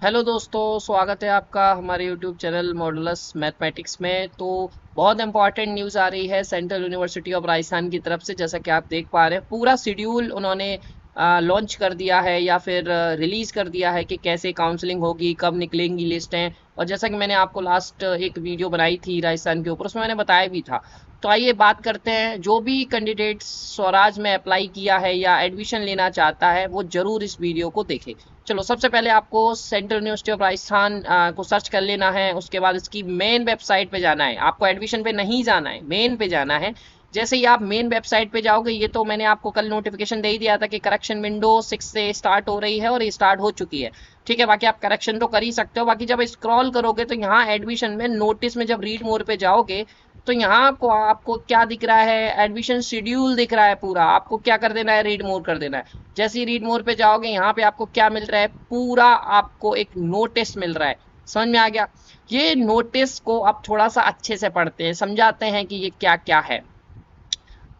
Hello दोस्तों, स्वागत है आपका हमारे यूट्यूब चैनल मॉडुलस मैथमेटिक्स में। तो बहुत इंपॉर्टेंट न्यूज़ आ रही है सेंट्रल यूनिवर्सिटी ऑफ राजस्थान की तरफ से। जैसा कि आप देख पा रहे हैं, पूरा शेड्यूल उन्होंने लॉन्च कर दिया है या फिर रिलीज कर दिया है कि कैसे काउंसलिंग होगी, कब निकलेंगी लिस्टें। और जैसा कि मैंने आपको लास्ट एक वीडियो बनाई थी राजस्थान के ऊपर, उसमें मैंने बताया भी था। तो आइए बात करते हैं। जो भी कैंडिडेट स्वराज में अप्लाई किया है या एडमिशन लेना चाहता है वो जरूर इस वीडियो को देखे। चलो, सबसे पहले आपको सेंट्रल यूनिवर्सिटी ऑफ राजस्थान को सर्च कर लेना है। उसके बाद इसकी मेन वेबसाइट पे जाना है। आपको एडमिशन पे नहीं जाना है, मेन पे जाना है। जैसे ही आप मेन वेबसाइट पे जाओगे, ये तो मैंने आपको कल नोटिफिकेशन दे ही दिया था कि करेक्शन विंडो 6 से स्टार्ट हो रही है और ये स्टार्ट हो चुकी है। ठीक है, बाकी आप करेक्शन तो कर ही सकते हो। बाकी जब स्क्रॉल करोगे तो यहाँ एडमिशन में नोटिस में जब रीड मोर पे जाओगे तो यहाँ को आपको क्या दिख रहा है, एडमिशन शेड्यूल दिख रहा है पूरा। आपको क्या कर देना है, रीड मोर कर देना है। जैसे ही रीड मोर पे जाओगे, यहाँ पे आपको क्या मिल रहा है, पूरा आपको एक नोटिस मिल रहा है। समझ में आ गया? ये नोटिस को आप थोड़ा सा अच्छे से पढ़ते हैं, समझाते हैं कि ये क्या क्या है।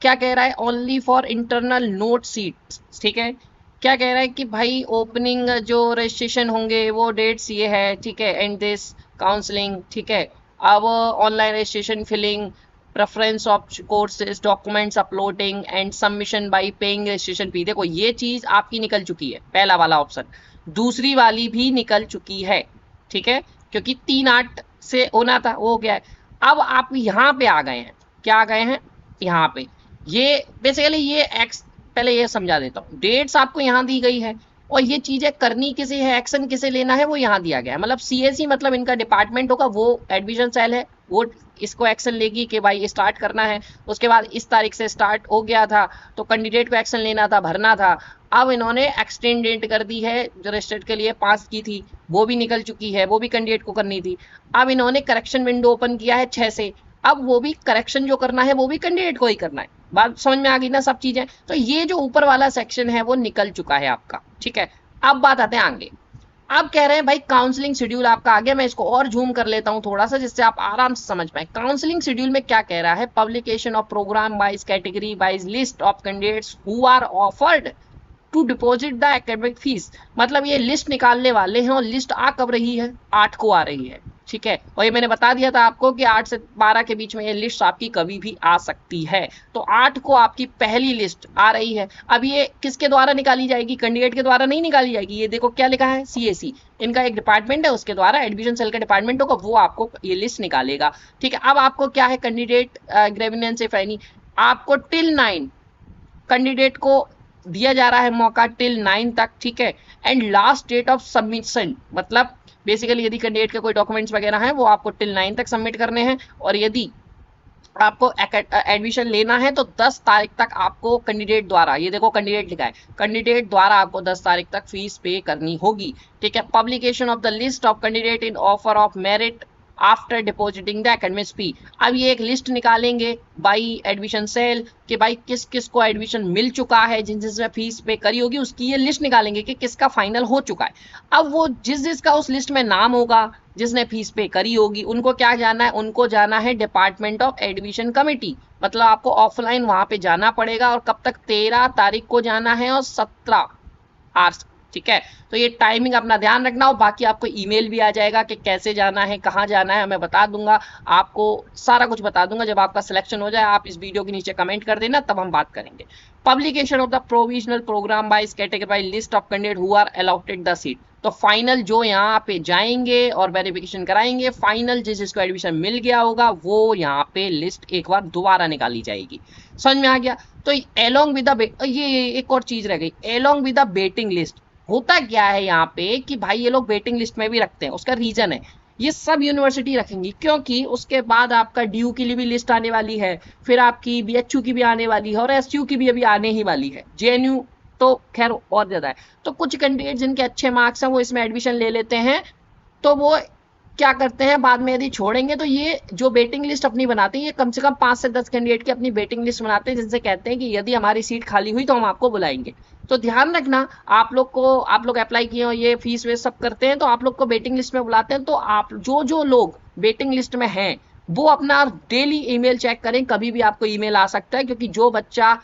क्या कह रहा है, only for internal note seat. ठीक है, क्या कह रहा है कि भाई ओपनिंग जो रजिस्ट्रेशन होंगे वो डेट्स ये है। ठीक है, एंड दिस काउंसलिंग। ठीक है, अब online registration filling, preference of courses, documents uploading and submission by paying registration fee. देखो, ये चीज आपकी निकल चुकी है, पहला वाला ऑप्शन। दूसरी वाली भी निकल चुकी है। ठीक है, क्योंकि 3/8 से होना था, वो हो गया है। अब आप यहाँ पे आ गए हैं। क्या आ गए हैं यहाँ पे? ये बेसिकली ये एक्स, पहले ये समझा देता हूँ। डेट्स आपको यहाँ दी गई है और ये चीजें करनी किसे है, एक्शन किसे लेना है, वो यहाँ दिया गया है। मतलब सीएससी मतलब इनका डिपार्टमेंट होगा, वो एडमिशन सेल है, वो इसको एक्शन लेगी कि भाई स्टार्ट करना है। उसके बाद इस तारीख से स्टार्ट हो गया था तो कैंडिडेट को एक्शन लेना था, भरना था। अब इन्होंने एक्सटेंड डेट कर दी है। जो रजिस्टर्ड के लिए पास की थी वो भी निकल चुकी है, वो भी कैंडिडेट को करनी थी। अब इन्होंने करेक्शन विंडो ओपन किया है 6 से। अब वो भी करेक्शन जो करना है वो भी कैंडिडेट को ही करना है। बात समझ में आ गई ना सब चीजें? तो ये जो ऊपर वाला सेक्शन है वो निकल चुका है आपका। ठीक है, अब बात आते हैं आगे। अब कह रहे हैं भाई काउंसलिंग शेड्यूल आपका आ गया। मैं इसको और जूम कर लेता हूं थोड़ा सा, जिससे आप आराम से समझ पाए। काउंसलिंग शेड्यूल में क्या कह रहा है, publication of programme wise category wise list of candidates who are offered to deposit the academic fees. मतलब ये लिस्ट निकालने वाले हैं और लिस्ट आ कब रही है, 8 को आ रही है। ठीक है, और ये मैंने बता दिया था आपको कि 8 से 12 के बीच में ये लिस्ट आपकी कभी भी आ सकती है। तो 8 को आपकी पहली लिस्ट आ रही है। अब ये किसके द्वारा निकाली जाएगी, कैंडिडेट के द्वारा नहीं निकाली जाएगी। ये देखो क्या लिखा है, सीएसी, इनका एक डिपार्टमेंट है, उसके द्वारा एडमिशन सेल का डिपार्टमेंट होगा, वो आपको ये लिस्ट निकालेगा। ठीक है, अब आपको क्या है, कैंडिडेट ग्रेविनेंस इफ एनी, आपको टिल 9 कैंडिडेट को दिया जा रहा है मौका, टिल 9 तक। ठीक है, and last date of submission, मतलब बेसिकली यदि कैंडिडेट के कोई डॉक्यूमेंट्स वगैरह हैं वो आपको टिल 9 तक सबमिट करने हैं। और यदि आपको एडमिशन लेना है तो 10 तारीख तक आपको कैंडिडेट द्वारा, ये देखो कैंडिडेट लिखा है, कैंडिडेट द्वारा आपको 10 तारीख तक फीस पे करनी होगी। ठीक है, publication of the list of candidate in offer of merit after depositing the academic fee. अब ये एक लिस्ट निकालेंगे बाई एडमिशन सेल कि भाई किस किस को एडमिशन मिल चुका है, जिन जिसने फीस पे करी होगी उसकी ये लिस्ट निकालेंगे कि किसका फाइनल हो चुका है। अब वो जिस जिसका उस लिस्ट में नाम होगा, जिसने फीस पे करी होगी, उनको क्या जाना है, उनको जाना है डिपार्टमेंट ऑफ एडमिशन कमेटी। मतलब आपको ऑफलाइन वहां पे जाना पड़ेगा। और कब तक, 13 तारीख को जाना है और 17 आवर्स। ठीक है, तो ये टाइमिंग अपना ध्यान रखना। हो बाकी आपको ईमेल भी आ जाएगा कि कैसे जाना है, कहाँ जाना है, मैं बता दूंगा आपको, सारा कुछ बता दूंगा। जब आपका सिलेक्शन हो जाए आप इस वीडियो के नीचे कमेंट कर देना, तब हम बात करेंगे। Publication of the provisional programme wise category wise list of candidate who are allotted the seat. तो फाइनल जो यहाँ पे जाएंगे और वेरिफिकेशन कराएंगे, फाइनल जिसको एडमिशन मिल गया होगा वो यहाँ पे लिस्ट एक बार दोबारा निकाली जाएगी। समझ में आ गया? तो एलोंग विद द, ये एक और चीज रह गई, along with the waiting list. होता क्या है यहाँ पे कि भाई ये लोग वेटिंग लिस्ट में भी रखते हैं, उसका रीजन है, ये सब यूनिवर्सिटी रखेंगी क्योंकि उसके बाद आपका ड्यू की लिए भी लिस्ट आने वाली है, फिर आपकी बीएचयू की भी आने वाली है और एसयू की भी अभी आने ही वाली है। जेएनयू तो खैर और ज्यादा है। तो कुछ कैंडिडेट जिनके अच्छे मार्क्स हैं वो इसमें एडमिशन ले लेते हैं। तो वो क्या करते हैं, बाद में यदि छोड़ेंगे तो ये जो वेटिंग लिस्ट अपनी बनाते हैं, ये कम से कम 5 से 10 कैंडिडेट की अपनी वेटिंग लिस्ट बनाते हैं, जिनसे कहते हैं कि यदि हमारी सीट खाली हुई तो हम आपको बुलाएंगे। तो ध्यान रखना, आप लोग अप्लाई किए हो, ये फीस वे सब करते हैं तो आप लोग को वेटिंग लिस्ट में बुलाते हैं। तो आप जो लोग वेटिंग लिस्ट में हैं वो अपना डेली ईमेल चेक करें, कभी भी आपको ईमेल आ सकता है। क्योंकि जो बच्चा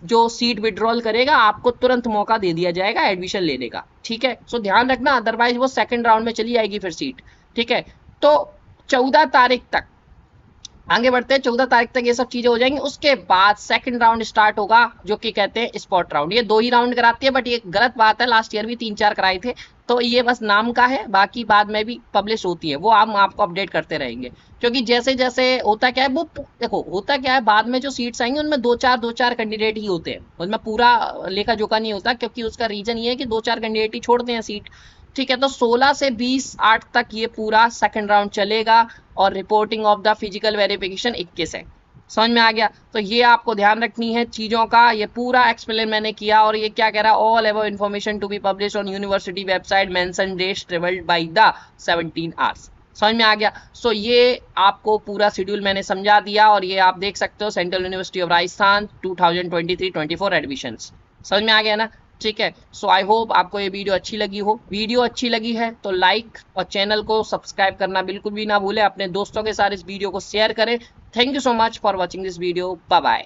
जो सीट विड्रॉल करेगा आपको तुरंत मौका दे दिया जाएगा एडमिशन लेने का, ठीक है। सो ध्यान रखना, अदरवाइज वो सेकंड राउंड में चली जाएगी फिर सीट, ठीक है। तो 14 तारीख तक आगे बढ़ते हैं, 14 तारीख तक ये सब चीजें हो जाएंगी। उसके बाद सेकंड राउंड स्टार्ट होगा जो कि कहते हैं स्पॉट राउंड। ये 2 ही राउंड कराती है, बट ये गलत बात है, लास्ट ईयर भी 3-4 कराए थे, तो ये बस नाम का है, बाकी बाद में भी पब्लिश होती है, वो हम आपको अपडेट करते रहेंगे। क्योंकि जैसे जैसे होता क्या है, वो देखो होता क्या है, बाद में जो सीट्स आएंगी उनमें 2-4 कैंडिडेट ही होते हैं, उनमें पूरा लेखा जोखा नहीं होता, क्योंकि उसका रीजन ये है कि 2-4 कैंडिडेट ही छोड़ते हैं सीट, ठीक है। तो 16 से 20/8 तक ये पूरा सेकंड राउंड चलेगा और reporting of the physical verification 21 है। समझ में आ गया? तो ये आपको ध्यान रखनी है चीजों का, ये पूरा एक्सप्लेन मैंने किया। और ये क्या कह रहा है, all above information to be publish on university website mention dates travelled by the 17 hours. समझ में आ गया? सो ये आपको पूरा शेड्यूल मैंने समझा दिया, और ये आप देख सकते हो central university of Rajasthan 2023-24 admissions. समझ में आ गया ना? ठीक है। सो आई होप आपको ये वीडियो अच्छी लगी हो। वीडियो अच्छी लगी है तो लाइक और चैनल को सब्सक्राइब करना बिल्कुल भी ना भूलें। अपने दोस्तों के साथ इस वीडियो को शेयर करें। Thank you so much for watching this video. Bye bye.